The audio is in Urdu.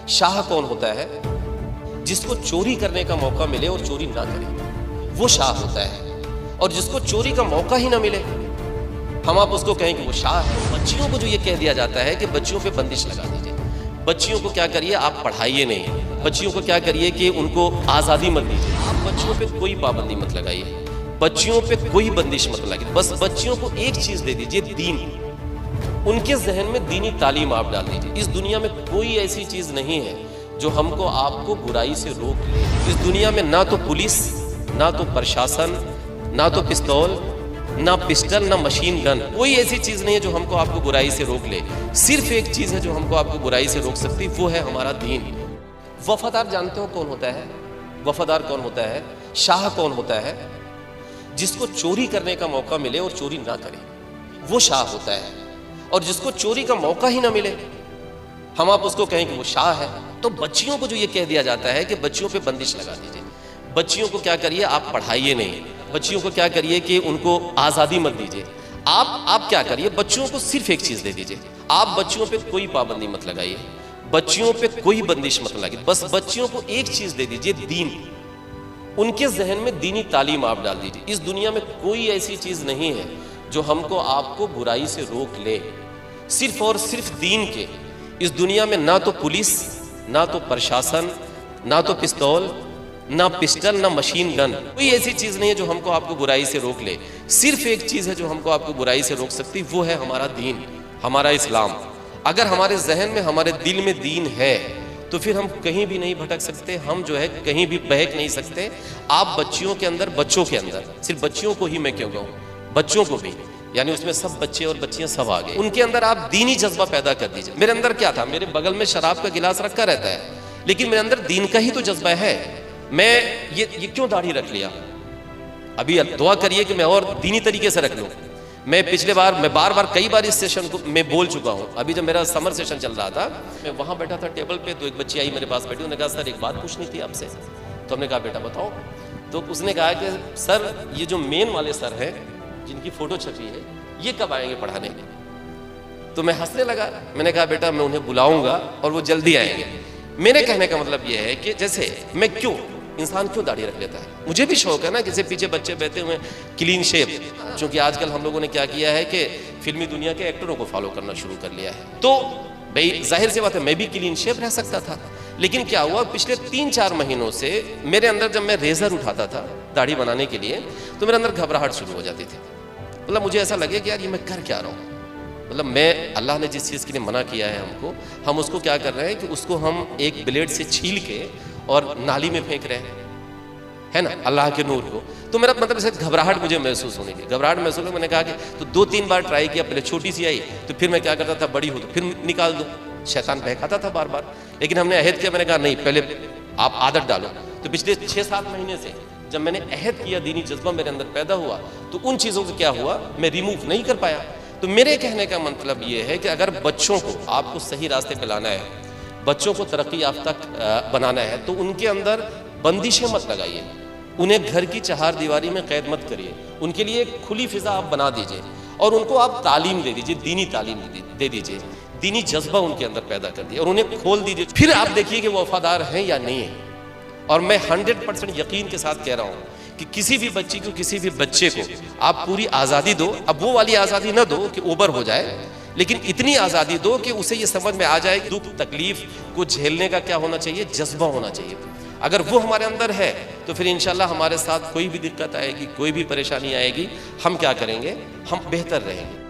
شاہ کون ہوتا ہے؟ جس کو چوری کرنے کا موقع ملے اور چوری نہ کرے، وہ شاہ ہوتا ہے۔ اور جس کو چوری کا موقع ہی نہ ملے، ہم آپ اس کو کہیں کہ وہ شاہ ہے۔ بچیوں کو جو یہ کہہ دیا جاتا ہے کہ بچیوں پہ بندش لگا دیجئے، بچیوں کو کیا کریے، آپ پڑھائیے نہیں، بچیوں کو کیا کریے کہ ان کو آزادی مت دیجیے، آپ بچیوں پہ کوئی پابندی مت لگائیے، بچیوں پہ کوئی بندش مت لگائیے، بس بچیوں کو ایک چیز دے دیجیے، دین۔ ان کے ذہن میں دینی تعلیم آپ ڈال دیجیے۔ اس دنیا میں کوئی ایسی چیز نہیں ہے جو ہم کو آپ کو برائی سے روک لے۔ اس دنیا میں نہ تو پولیس، نہ تو پرشاسن، نہ تو پستول، نہ پسٹل، نہ مشین گن، کوئی ایسی چیز نہیں ہے جو ہم کو آپ کو برائی سے روک لے۔ صرف ایک چیز ہے جو ہم کو آپ کو برائی سے روک سکتی، وہ ہے ہمارا دین۔ وفادار جانتے ہو کون ہوتا ہے؟ وفادار کون ہوتا ہے؟ شاہ کون ہوتا ہے؟ جس کو چوری کرنے کا موقع ملے اور چوری نہ کرے، وہ شاہ ہوتا ہے۔ اور جس کو چوری کا موقع ہی نہ ملے، ہم آپ اس کو کہیں کہ وہ شاہ ہے۔ تو بچیوں کو جو یہ کہہ دیا جاتا ہے کہ بچیوں پہ بندش لگا دیجئے، بچیوں کو کیا کریے، آپ پڑھائیے نہیں، بچیوں کو کیا کریے کہ ان کو آزادی مت دیجئے، آپ کیا کریے، بچیوں کو صرف ایک چیز دے دیجئے، آپ بچیوں پہ کوئی پابندی مت لگائیے، بچیوں پہ کوئی بندش مت لگائیے، بس بچیوں کو ایک چیز دے دیجئے، دین۔ ان کے ذہن میں دینی تعلیم آپ ڈال دیجئے۔ اس دنیا میں کوئی ایسی چیز نہیں ہے جو ہم کو آپ کو برائی سے روک لے، صرف اور صرف دین کے۔ اس دنیا میں نہ تو پولیس، نہ تو پرشاسن، نہ تو پستول، نہ پسٹل، نہ مشین گن، کوئی ایسی چیز نہیں ہے جو ہم کو آپ کو برائی سے روک لے۔ صرف ایک چیز ہے جو ہم کو آپ کو برائی سے روک سکتی، وہ ہے ہمارا دین، ہمارا اسلام۔ اگر ہمارے ذہن میں، ہمارے دل میں دین ہے تو پھر ہم کہیں بھی نہیں بھٹک سکتے، ہم جو ہے کہیں بھی بہک نہیں سکتے۔ آپ بچیوں کے اندر، صرف بچیوں کو ہی میں کیوں کہوں، بچوں کو بھی، یعنی اس میں سب بچے اور بچیاں سب آگئے، ان کے اندر آپ دینی جذبہ پیدا کر دیجئے۔ میرے اندر کیا تھا، میرے بغل میں شراب کا گلاس رکھا رہتا ہے، لیکن میرے اندر دین کا ہی تو جذبہ ہے۔ میں یہ کیوں داڑھی رکھ لیا؟ ابھی دعا کریے کہ میں اور دینی طریقے سے رکھ لوں۔ میں پچھلے بار، میں بار کئی بار اس سیشن کو میں بول چکا ہوں۔ ابھی جب میرا سمر سیشن چل رہا تھا، میں وہاں بیٹھا تھا ٹیبل پہ، تو ایک بچی آئی میرے پاس بیٹھی، انہوں نے کہا سر ایک بات پوچھنی تھی آپ سے۔ تو ہم نے کہا بیٹا بتاؤ۔ تو اس نے کہا کہ سر یہ جو مین والے سر ہیں جن کی فوٹو چھپی ہے، یہ کب آئیں گے پڑھانے کے؟ تو میں ہنسنے لگا، میں نے کہا بیٹا میں انہیں بلاؤں گا اور وہ جلدی آئیں گے۔ میرے کہنے کا مطلب یہ ہے کہ جیسے میں انسان کیوں داڑھی رکھ لیتا ہے؟ مجھے بھی شوق ہے نا، جیسے پیچھے بچے بیٹھے ہوئے کلین شیپ، چونکہ آج کل ہم لوگوں نے کیا کیا ہے کہ فلمی دنیا کے ایکٹروں کو فالو کرنا شروع کر لیا ہے۔ تو بھئی ظاہر سی بات ہے میں بھی کلین شیپ رہ سکتا تھا، لیکن کیا ہوا پچھلے 3-4 مہینوں سے میرے اندر جب میں ریزر اٹھاتا تھا داڑھی بنانے کے لیے تو میرے اندر گھبراہٹ شروع ہو جاتی تھی۔ مطلب مجھے ایسا لگے کہ یار یہ میں کر کیا رہا ہوں، مطلب میں اللہ نے جس چیز کے لیے منع کیا ہے ہم اس کو کیا کر رہے ہیں کہ اس کو ہم ایک بلیڈ سے چھیل کے اور نالی میں پھینک رہے ہیں، ہے نا، اللہ کے نور کو۔ تو میرا مطلب سے گھبراہٹ مجھے محسوس ہونے کی، گھبراہٹ محسوس ہوئی۔ میں نے کہا کہ تو 2-3 بار ٹرائی کیا، پہلے چھوٹی سی آئی تو پھر میں کیا کرتا تھا بڑی ہو تو پھر نکال دوں، شیطان بہکاتا تھا بار بار۔ لیکن ہم نے عہد کیا، میں نے کہا نہیں پہلے آپ عادت ڈالو۔ تو پچھلے 6-7 مہینے سے جب میں نے عہد کیا، دینی جذبہ میرے اندر پیدا ہوا، تو ان چیزوں سے کیا ہوا، میں ریموو نہیں کر پایا۔ تو میرے کہنے کا مطلب یہ ہے کہ اگر بچوں کو آپ کو صحیح راستے پہ لانا ہے، بچوں کو ترقی یافتہ بنانا ہے، تو ان کے اندر بندشیں مت لگائیے، انہیں گھر کی 4 دیواری میں قید مت کریے، ان کے لیے ایک کھلی فضا آپ بنا دیجئے اور ان کو آپ تعلیم دے دیجئے، دینی تعلیم دے دیجئے، دینی جذبہ ان کے اندر پیدا کر دیجئے اور انہیں کھول دیجئے۔ پھر آپ دیکھیے کہ وہ وفادار ہیں یا نہیں ہیں۔ اور میں 100% یقین کے ساتھ کہہ رہا ہوں کہ کسی بھی بچی کو، کسی بھی بچے کو آپ پوری آزادی دو، اب وہ والی آزادی نہ دو کہ اوبر ہو جائے، لیکن اتنی آزادی دو کہ اسے یہ سمجھ میں آ جائے کہ دکھ تکلیف کو جھیلنے کا کیا ہونا چاہیے، جذبہ ہونا چاہیے۔ اگر وہ ہمارے اندر ہے تو پھر انشاءاللہ ہمارے ساتھ کوئی بھی دقت آئے گی، کوئی بھی پریشانی آئے گی، ہم کیا کریں گے، ہم بہتر رہیں گے۔